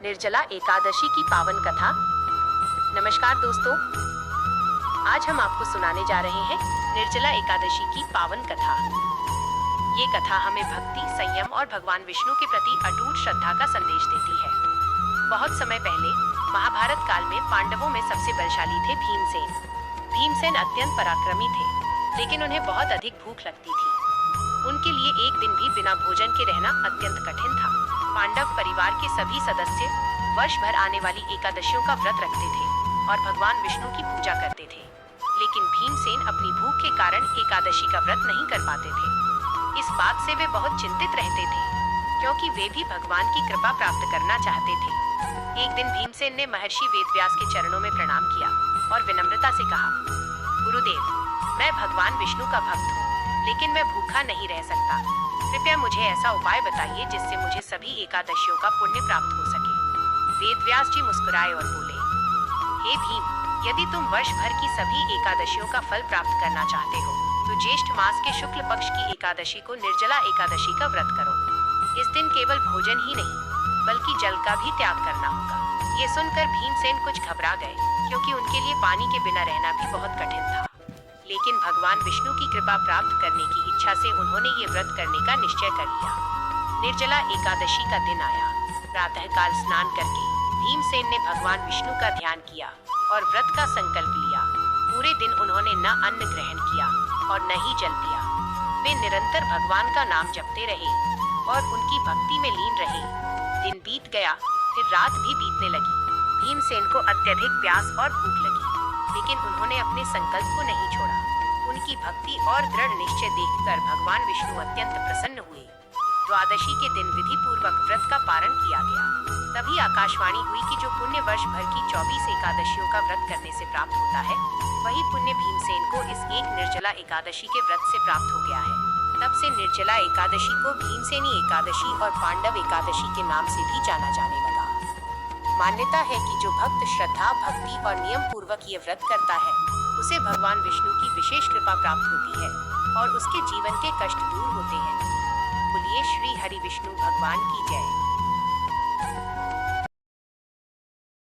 निर्जला एकादशी की पावन कथा। नमस्कार दोस्तों, आज हम आपको सुनाने जा रहे हैं निर्जला एकादशी की पावन कथा। ये कथा हमें भक्ति, संयम और भगवान विष्णु के प्रति अटूट श्रद्धा का संदेश देती है। बहुत समय पहले महाभारत काल में पांडवों में सबसे बलशाली थे भीमसेन। भीमसेन अत्यंत पराक्रमी थे, लेकिन उन्हें बहुत अधिक भूख लगती थी। उनके लिए एक दिन भी बिना भोजन के रहना अत्यंत कठिन था। पांडव परिवार के सभी सदस्य वर्ष भर आने वाली एकादशियों का व्रत रखते थे और भगवान विष्णु की पूजा करते थे, लेकिन भीमसेन अपनी भूख के कारण एकादशी का व्रत नहीं कर पाते थे। इस बात से वे बहुत चिंतित रहते थे, क्योंकि वे भी भगवान की कृपा प्राप्त करना चाहते थे। एक दिन भीमसेन ने महर्षि वेदव्यास के चरणों में प्रणाम किया और विनम्रता से कहा, गुरुदेव, मैं भगवान विष्णु का भक्त हूँ, लेकिन मैं भूखा नहीं रह सकता। कृपया मुझे ऐसा उपाय बताइए जिससे मुझे सभी एकादशियों का पुण्य प्राप्त हो सके। वेदव्यास जी मुस्कुराए और बोले, हे भीम, यदि तुम वर्ष भर की सभी एकादशियों का फल प्राप्त करना चाहते हो, तो ज्येष्ठ मास के शुक्ल पक्ष की एकादशी को निर्जला एकादशी का व्रत करो। इस दिन केवल भोजन ही नहीं, बल्कि जल का भी त्याग करना होगा। ये सुनकर भीमसेन कुछ घबरा गए, क्योंकि उनके लिए पानी के बिना रहना भी बहुत कठिन था। लेकिन भगवान विष्णु की कृपा प्राप्त करने की इच्छा से उन्होंने ये व्रत करने का निश्चय कर लिया। निर्जला एकादशी का दिन आया। प्रातःकाल स्नान करके भीमसेन ने भगवान विष्णु का ध्यान किया और व्रत का संकल्प लिया। पूरे दिन उन्होंने न अन्न ग्रहण किया और न ही जल पिया। वे निरंतर भगवान का नाम जपते रहे और उनकी भक्ति में लीन रहे। दिन बीत गया, फिर रात भी बीतने लगी। भीमसेन को अत्यधिक प्यास और भूख लगी, लेकिन उन्होंने अपने संकल्प को नहीं छोड़ा। उनकी भक्ति और दृढ़ निश्चय देखकर भगवान विष्णु अत्यंत प्रसन्न हुए। द्वादशी के दिन विधि पूर्वक व्रत का पारण किया गया। तभी आकाशवाणी हुई कि जो पुण्य वर्ष भर की 24 एकादशियों का व्रत करने से प्राप्त होता है, वही पुण्य भीमसेन को इस एक निर्जला एकादशी के व्रत से प्राप्त हो गया है। तब से निर्जला एकादशी को भीमसेनी एकादशी और पांडव एकादशी के नाम से भी जाना जाने लगा। मान्यता है कि जो भक्त श्रद्धा, भक्ति और नियम पूर्वक ये व्रत करता है, उसे भगवान विष्णु की विशेष कृपा प्राप्त होती है और उसके जीवन के कष्ट दूर होते हैं। बोलिए श्री हरि विष्णु भगवान की जय।